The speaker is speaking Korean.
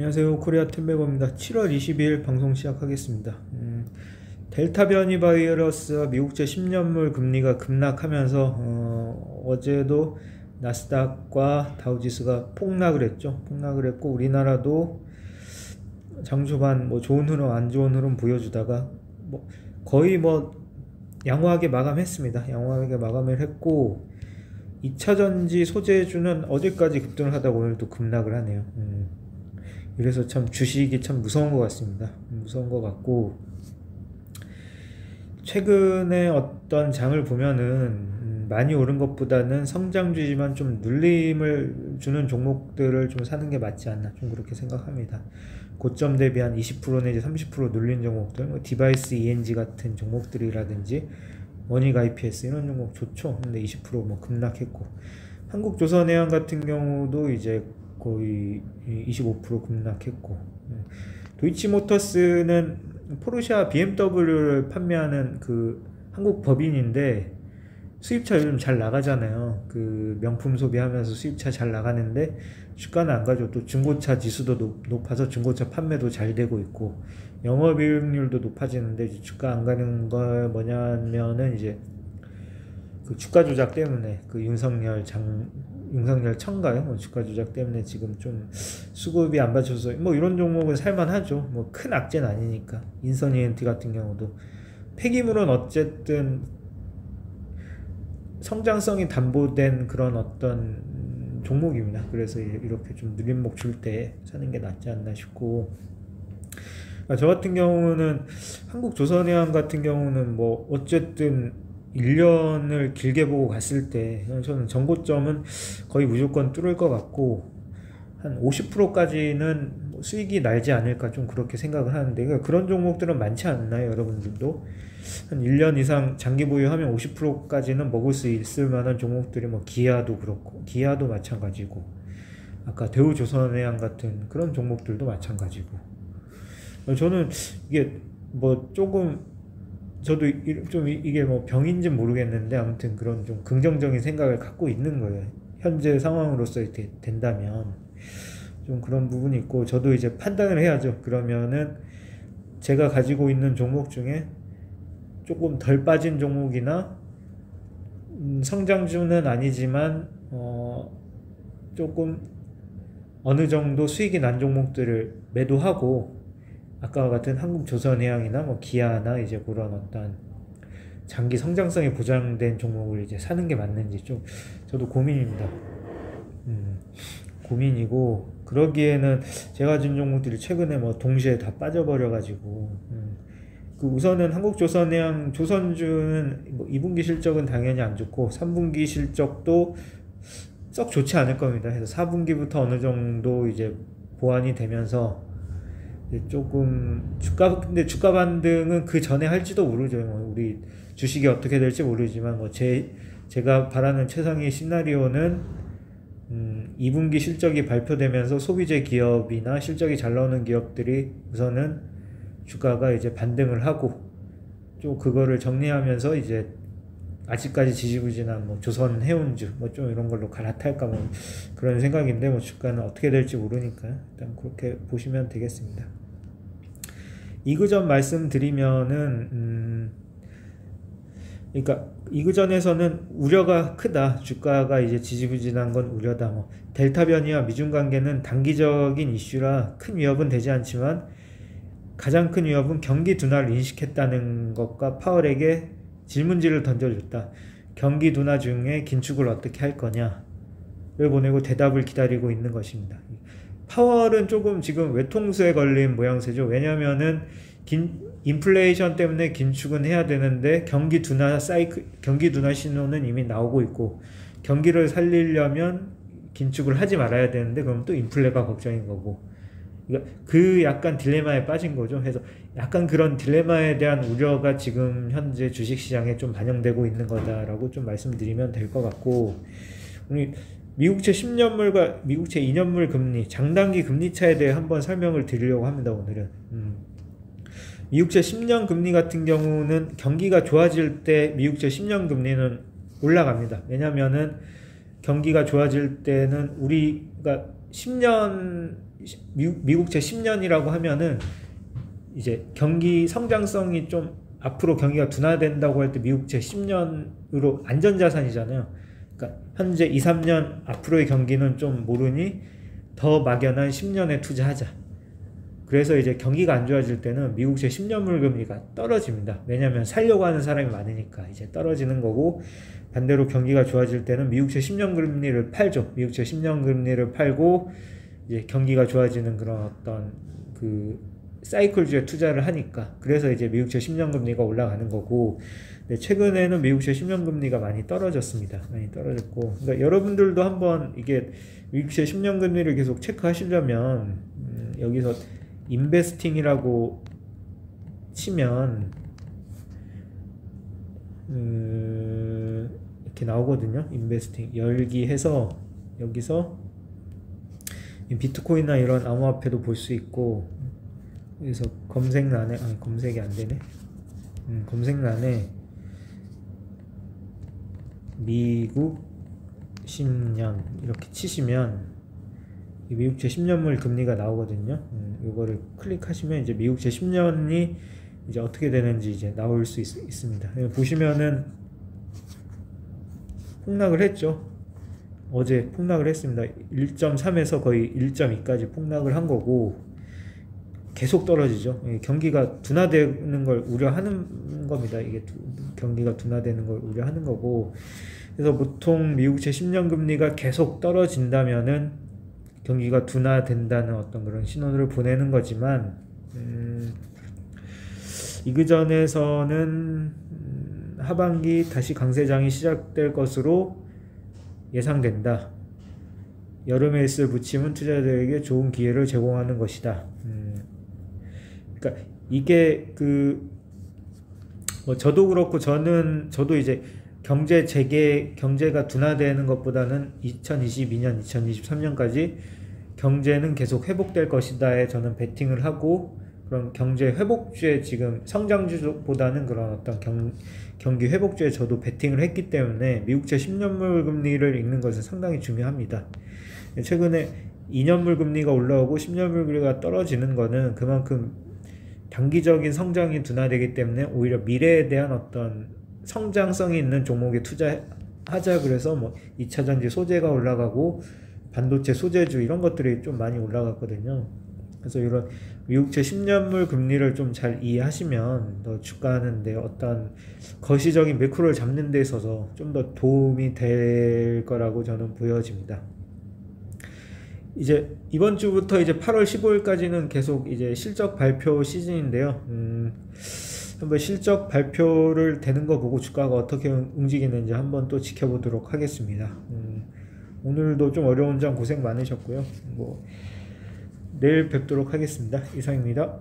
안녕하세요. 코리아 템베거입니다. 7월 22일 방송 시작하겠습니다. 델타 변이 바이러스와 미국제 10년물 금리가 급락하면서 어제도 나스닥과 다우지수가 폭락을 했죠. 폭락을 했고 우리나라도 장 초반 좋은 흐름 안 좋은 흐름 보여주다가 거의 양호하게 마감했습니다. 양호하게 마감을 했고 2차전지 소재주는 어제까지 급등을 하다가 오늘도 급락을 하네요. 그래서 참 주식이 참 무서운 것 같습니다. 무서운 것 같고 최근에 어떤 장을 보면은 많이 오른 것보다는 성장주지만 좀 눌림을 주는 종목들을 좀 사는 게 맞지 않나 좀 그렇게 생각합니다. 고점 대비 한 20% 내지 30% 눌린 종목들, 디바이스 ENG 같은 종목들이라든지 원익 IPS 이런 종목 좋죠. 근데 20% 급락했고 한국조선해양 같은 경우도 이제 거의 25% 급락했고 도이치모터스는 포르쉐와 BMW를 판매하는 그 한국 법인인데 수입차 요즘 잘 나가잖아요. 그 명품 소비하면서 수입차 잘 나가는데 주가는 안 가죠. 또 중고차 지수도 높아서 중고차 판매도 잘 되고 있고 영업이익률도 높아지는데 주가 안 가는 거 뭐냐면은 이제 그 주가 조작 때문에 그 윤석열 청가요? 주가 조작 때문에 지금 좀 수급이 안 받쳐서 이런 종목은 살만하죠. 큰 악재는 아니니까. 인선 ENT 같은 경우도 폐기물은 어쨌든 성장성이 담보된 그런 어떤 종목입니다. 그래서 이렇게 좀 느림목 줄 때 사는 게 낫지 않나 싶고 저 같은 경우는 한국조선해양 같은 경우는 어쨌든 1년을 길게 보고 갔을 때 저는 전고점은 거의 무조건 뚫을 것 같고 한 50%까지는 수익이 날지 않을까 좀 그렇게 생각을 하는데 그러니까 그런 종목들은 많지 않나요? 여러분들도 한 1년 이상 장기 보유하면 50%까지는 먹을 수 있을 만한 종목들이 기아도 그렇고 기아도 마찬가지고 아까 대우조선해양 같은 그런 종목들도 마찬가지고 저는 이게 조금 저도 좀 이게 병인지 모르겠는데 아무튼 그런 좀 긍정적인 생각을 갖고 있는 거예요. 현재 상황으로서 이렇게 된다면 좀 그런 부분이 있고 저도 이제 판단을 해야죠. 그러면은 제가 가지고 있는 종목 중에 조금 덜 빠진 종목이나 성장주는 아니지만 조금 어느 정도 수익이 난 종목들을 매도하고 아까와 같은 한국조선해양이나 기아나 이제 그런 어떤 장기 성장성이 보장된 종목을 이제 사는 게 맞는지 좀 저도 고민입니다. 고민이고 그러기에는 제가 준 종목들이 최근에 동시에 다 빠져버려가지고 그 우선은 한국조선해양 조선주는 2분기 실적은 당연히 안 좋고 3분기 실적도 썩 좋지 않을 겁니다. 그래서 4분기부터 어느 정도 이제 보완이 되면서 조금 근데 주가 반등은 그 전에 할지도 모르죠. 우리 주식이 어떻게 될지 모르지만 제가 바라는 최상의 시나리오는 2분기 실적이 발표되면서 소비재 기업이나 실적이 잘 나오는 기업들이 우선은 주가가 이제 반등을 하고 좀 그거를 정리하면서 이제 아직까지 지지부진한 조선 해운주 좀 이런 걸로 갈아탈까 그런 생각인데 주가는 어떻게 될지 모르니까 일단 그렇게 보시면 되겠습니다. 이그전 말씀드리면은 그러니까 이그전에서는 우려가 크다. 주가가 이제 지지부진한 건 우려다. 델타 변이와 미중 관계는 단기적인 이슈라 큰 위협은 되지 않지만 가장 큰 위협은 경기 둔화를 인식했다는 것과 파월에게 질문지를 던져줬다. 경기 둔화 중에 긴축을 어떻게 할 거냐를 보내고 대답을 기다리고 있는 것입니다. 파월은 조금 지금 외통수에 걸린 모양새죠. 왜냐면은 인플레이션 때문에 긴축은 해야 되는데 경기 둔화 신호는 이미 나오고 있고 경기를 살리려면 긴축을 하지 말아야 되는데 그럼 또 인플레가 걱정인 거고 그러니까 그 약간 딜레마에 빠진 거죠. 그래서 약간 그런 딜레마에 대한 우려가 지금 현재 주식시장에 좀 반영되고 있는 거다라고 좀 말씀드리면 될 것 같고 우리 미국채 10년물과 미국채 2년물 금리, 장단기 금리 차에 대해 한번 설명을 드리려고 합니다. 오늘은 미국채 10년 금리 같은 경우는 경기가 좋아질 때 미국채 10년 금리는 올라갑니다. 왜냐면은 경기가 좋아질 때는 우리가 10년 미국채 10년이라고 하면은 이제 경기 성장성이 좀 앞으로 경기가 둔화된다고 할 때 미국채 10년으로 안전자산이잖아요. 그러니까 현재 2, 3년 앞으로의 경기는 좀 모르니 더 막연한 10년에 투자하자. 그래서 이제 경기가 안 좋아질 때는 미국채 10년물 금리가 떨어집니다. 왜냐하면 살려고 하는 사람이 많으니까 이제 떨어지는 거고, 반대로 경기가 좋아질 때는 미국채 10년 금리를 팔죠. 미국채 10년 금리를 팔고 이제 경기가 좋아지는 그런 어떤 그 사이클주에 투자를 하니까, 그래서 이제 미국채 10년 금리가 올라가는 거고. 근데 최근에는 미국채 10년 금리가 많이 떨어졌습니다. 많이 떨어졌고, 그러니까 여러분들도 한번 이게 미국채 10년 금리를 계속 체크하시려면 여기서 인베스팅이라고 치면 이렇게 나오거든요. 인베스팅 열기 해서 여기서 비트코인이나 이런 암호화폐도 볼 수 있고, 그래서 검색란에 검색이 안 되네. 검색란에 미국 10년 이렇게 치시면 미국채 10년물 금리가 나오거든요. 이거를 클릭하시면 이제 미국채 10년이 이제 어떻게 되는지 이제 나올 수 있습니다. 보시면은 폭락을 했죠. 어제 폭락을 했습니다. 1.3에서 거의 1.2까지 폭락을 한 거고, 계속 떨어지죠. 경기가 둔화되는 걸 우려하는 겁니다. 이게 경기가 둔화되는 걸 우려하는 거고, 그래서 보통 미국채 10년 금리가 계속 떨어진다면은 경기가 둔화된다는 어떤 그런 신호를 보내는 거지만, 이그전에서는 하반기 다시 강세장이 시작될 것으로 예상된다. 여름에 있을 부침은 투자자들에게 좋은 기회를 제공하는 것이다. 그러니까 이게 뭐 저도 그렇고 저도 이제 경제가 둔화되는 것보다는 2022년, 2023년까지 경제는 계속 회복될 것이다에 저는 베팅을 하고, 그런 경제 회복주에 지금 성장주보다는 그런 어떤 경기 회복주에 저도 베팅을 했기 때문에 미국채 10년물 금리를 읽는 것은 상당히 중요합니다. 최근에 2년물 금리가 올라오고 10년물 금리가 떨어지는 거는 그만큼 단기적인 성장이 둔화되기 때문에 오히려 미래에 대한 어떤 성장성이 있는 종목에 투자하자, 그래서 뭐 2차전지 소재가 올라가고 반도체 소재주 이런 것들이 좀 많이 올라갔거든요. 그래서 이런 미국채 10년물 금리를 좀 잘 이해하시면 더 주가하는데 어떤 거시적인 매크로를 잡는 데 있어서 좀 더 도움이 될 거라고 저는 보여집니다. 이제 이번 주부터 이제 8월 15일까지는 계속 이제 실적 발표 시즌인데요. 한번 실적 발표를 되는 거 보고 주가가 어떻게 움직이는지 한번 또 지켜보도록 하겠습니다. 오늘도 좀 어려운 장 고생 많으셨고요. 뭐 내일 뵙도록 하겠습니다. 이상입니다.